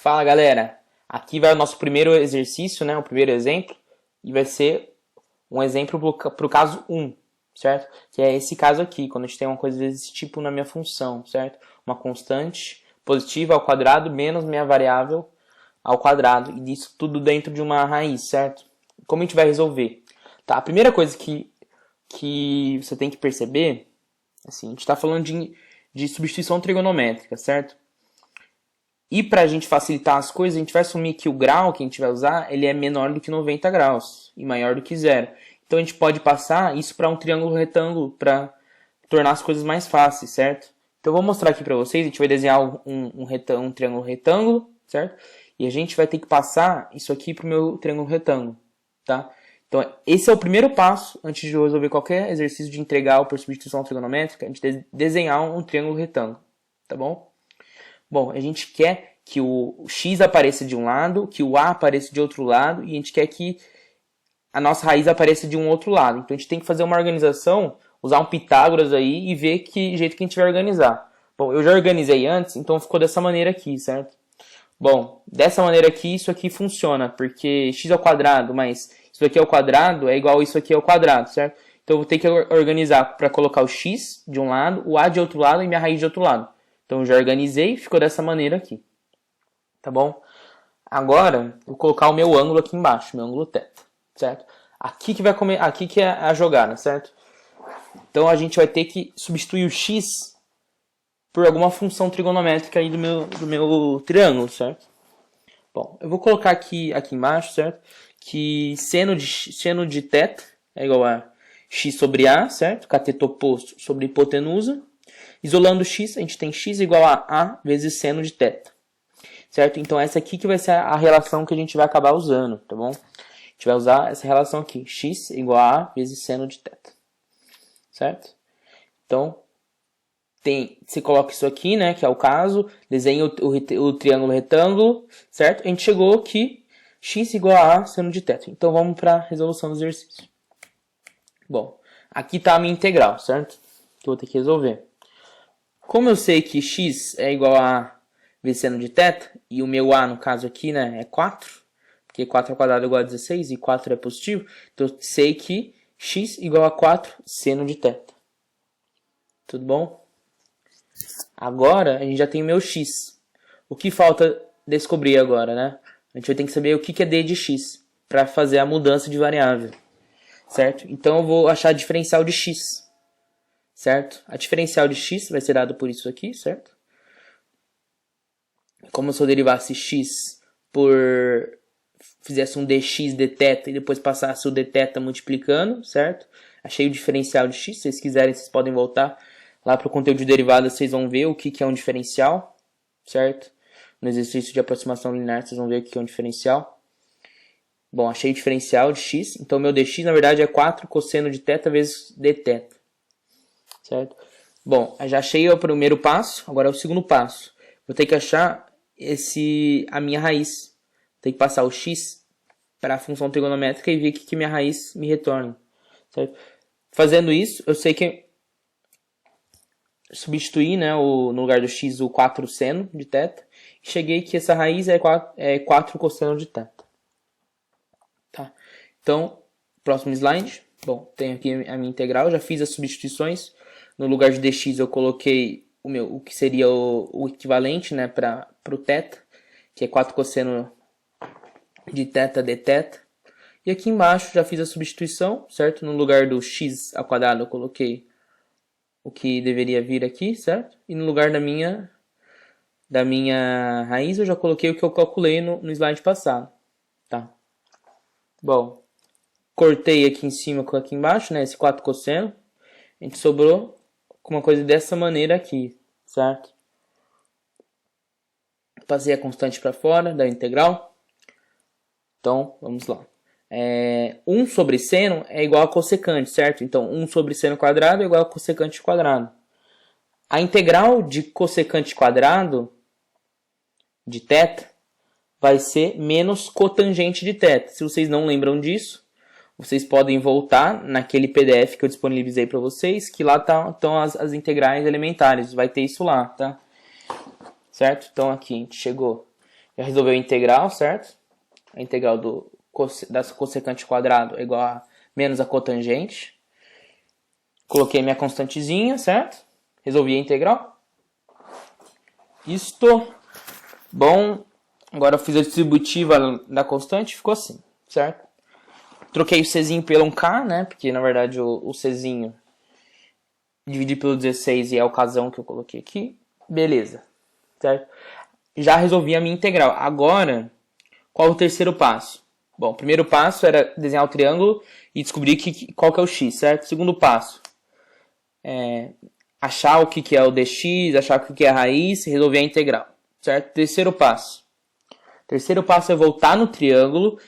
Fala galera, aqui vai o nosso primeiro exercício, né? O primeiro exemplo, e vai ser um exemplo para o caso 1, certo? Que é esse caso aqui, quando a gente tem uma coisa desse tipo na minha função, certo? Uma constante positiva ao quadrado menos minha variável ao quadrado, e isso tudo dentro de uma raiz, certo? Como a gente vai resolver? Tá, a primeira coisa que você tem que perceber, assim, a gente está falando de substituição trigonométrica, certo? E para a gente facilitar as coisas, a gente vai assumir que o grau que a gente vai usar ele é menor do que 90 graus e maior do que zero. Então a gente pode passar isso para um triângulo retângulo para tornar as coisas mais fáceis, certo? Então eu vou mostrar aqui para vocês, a gente vai desenhar um triângulo retângulo, certo? E a gente vai ter que passar isso aqui para o meu triângulo retângulo, tá? Então esse é o primeiro passo antes de eu resolver qualquer exercício de integral por substituição trigonométrica, a gente desenhar um triângulo retângulo, tá bom? Bom, a gente quer que o x apareça de um lado, que o a apareça de outro lado, e a gente quer que a nossa raiz apareça de um outro lado. Então a gente tem que fazer uma organização, usar um Pitágoras aí e ver que jeito que a gente vai organizar. Bom, eu já organizei antes, então ficou dessa maneira aqui, certo? Bom, dessa maneira aqui, isso aqui funciona, porque x ao quadrado mais isso aqui ao quadrado é igual a isso aqui ao quadrado, certo? Então eu vou ter que organizar para colocar o x de um lado, o a de outro lado e minha raiz de outro lado. Então eu já organizei, ficou dessa maneira aqui. Tá bom? Agora, eu vou colocar o meu ângulo aqui embaixo, meu ângulo θ, certo? Aqui que é a jogada, certo? Então a gente vai ter que substituir o x por alguma função trigonométrica aí do meu triângulo, certo? Bom, eu vou colocar aqui embaixo, certo? Que seno de θ é igual a x sobre a, certo? Cateto oposto sobre hipotenusa. Isolando x, a gente tem x igual a vezes seno de θ, certo? Então essa aqui que vai ser a relação que a gente vai acabar usando, tá bom? A gente vai usar essa relação aqui, x igual a vezes seno de θ, certo? Então, você coloca isso aqui, né, que é o caso, desenha o triângulo retângulo, certo? A gente chegou aqui, x igual a seno de θ. Então vamos para a resolução do exercício. Bom, aqui está a minha integral, certo? Que eu vou ter que resolver. Como eu sei que x é igual a vezes seno de θ, e o meu a, no caso aqui, né, é 4, porque 4 ao quadrado é igual a 16 e 4 é positivo, então eu sei que x igual a 4 seno de θ. Tudo bom? Agora, a gente já tem o meu x. O que falta descobrir agora, né? A gente vai ter que saber o que é d de x, para fazer a mudança de variável, certo? Então eu vou achar a diferencial de x. Certo? A diferencial de x vai ser dado por isso aqui, certo? Como se eu derivasse x fizesse um dx dθ e depois passasse o dθ multiplicando, certo? Achei o diferencial de x, se vocês quiserem vocês podem voltar lá para o conteúdo de derivada, vocês vão ver o que é um diferencial, certo? No exercício de aproximação linear vocês vão ver o que é um diferencial. Bom, achei o diferencial de x, então meu dx na verdade é 4 cosseno de θ vezes dθ. Certo? Bom, já achei o primeiro passo, agora é o segundo passo. Vou ter que achar a minha raiz. Vou ter que passar o x para a função trigonométrica e ver o que minha raiz me retorna. Certo? Fazendo isso, eu sei que substituir, né, no lugar do x o 4 seno de θ. Cheguei que essa raiz é 4 cosseno de θ. Tá? Então, próximo slide. Bom, tenho aqui a minha integral, já fiz as substituições. No lugar de dx eu coloquei o que seria o equivalente, né, para o θ, que é 4 cosseno de θ dθ. E aqui embaixo já fiz a substituição, certo? No lugar do x ao quadrado eu coloquei o que deveria vir aqui, certo? E no lugar da minha raiz eu já coloquei o que eu calculei no slide passado, tá? Bom, cortei aqui em cima com aqui embaixo, né, esse 4 cosseno. A gente sobrou com uma coisa dessa maneira aqui, certo? Passei a constante para fora da integral. Então, vamos lá. 1 sobre seno é igual a cossecante, certo? Então, 1 sobre seno quadrado é igual a cossecante quadrado. A integral de cossecante quadrado de θ vai ser menos cotangente de θ. Se vocês não lembram disso, vocês podem voltar naquele PDF que eu disponibilizei para vocês, que lá estão as integrais elementares, vai ter isso lá, tá? Certo? Então aqui a gente chegou Já resolveu a integral, certo? A integral da cossecante quadrado é igual a menos a cotangente. Coloquei minha constantezinha, certo? Resolvi a integral. Isto. Bom, agora eu fiz a distributiva da constante, ficou assim, certo? Troquei o Czinho pelo um K, né? Porque na verdade o Czinho dividi pelo 16 e é a ocasião que eu coloquei aqui. Beleza, certo? Já resolvi a minha integral. Agora, qual é o terceiro passo? Bom, o primeiro passo era desenhar o triângulo e descobrir qual que é o x, certo? Segundo passo, achar o que é o dx, achar o que é a raiz e resolver a integral, certo? Terceiro passo. Terceiro passo é voltar no triângulo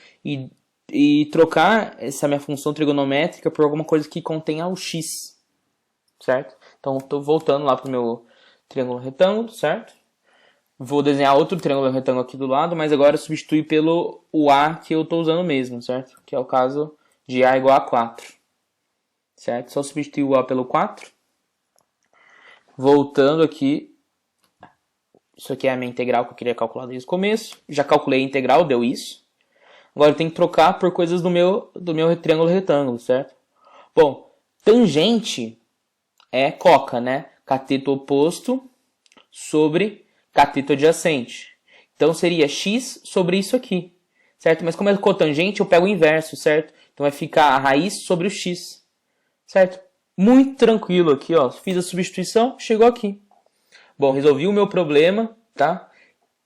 e trocar essa minha função trigonométrica por alguma coisa que contenha o x, certo? Então, estou voltando lá para o meu triângulo retângulo, certo? Vou desenhar outro triângulo retângulo aqui do lado, mas agora substituir pelo o A que eu estou usando mesmo, certo? Que é o caso de A igual a 4, certo? Só substituir o A pelo 4. Voltando aqui, isso aqui é a minha integral que eu queria calcular desde o começo. Já calculei a integral, deu isso. Agora eu tenho que trocar por coisas do meu triângulo retângulo, certo? Bom, tangente é coca, né? Cateto oposto sobre cateto adjacente. Então seria x sobre isso aqui, certo? Mas como é cotangente, eu pego o inverso, certo? Então vai ficar a raiz sobre o x, certo? Muito tranquilo aqui, ó. Fiz a substituição, chegou aqui. Bom, resolvi o meu problema, tá?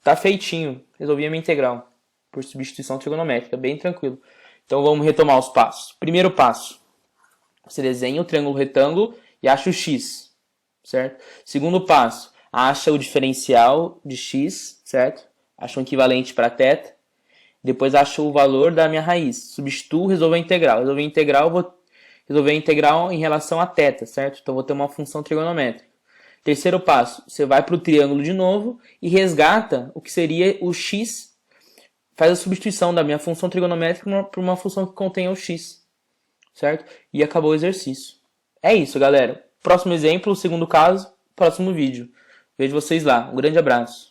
Tá feitinho. Resolvi a minha integral por substituição trigonométrica, bem tranquilo. Então vamos retomar os passos. Primeiro passo, você desenha o triângulo retângulo e acha o x, certo? Segundo passo, acha o diferencial de x, certo? Acha um equivalente para θ. Depois acha o valor da minha raiz. Substituo, resolvo a integral. Resolver a integral, vou resolver a integral em relação a θ, certo? Então vou ter uma função trigonométrica. Terceiro passo, você vai para o triângulo de novo e resgata o que seria o x. Faz a substituição da minha função trigonométrica por uma função que contenha o x, certo? E acabou o exercício. É isso, galera. Próximo exemplo, segundo caso, próximo vídeo. Vejo vocês lá. Um grande abraço.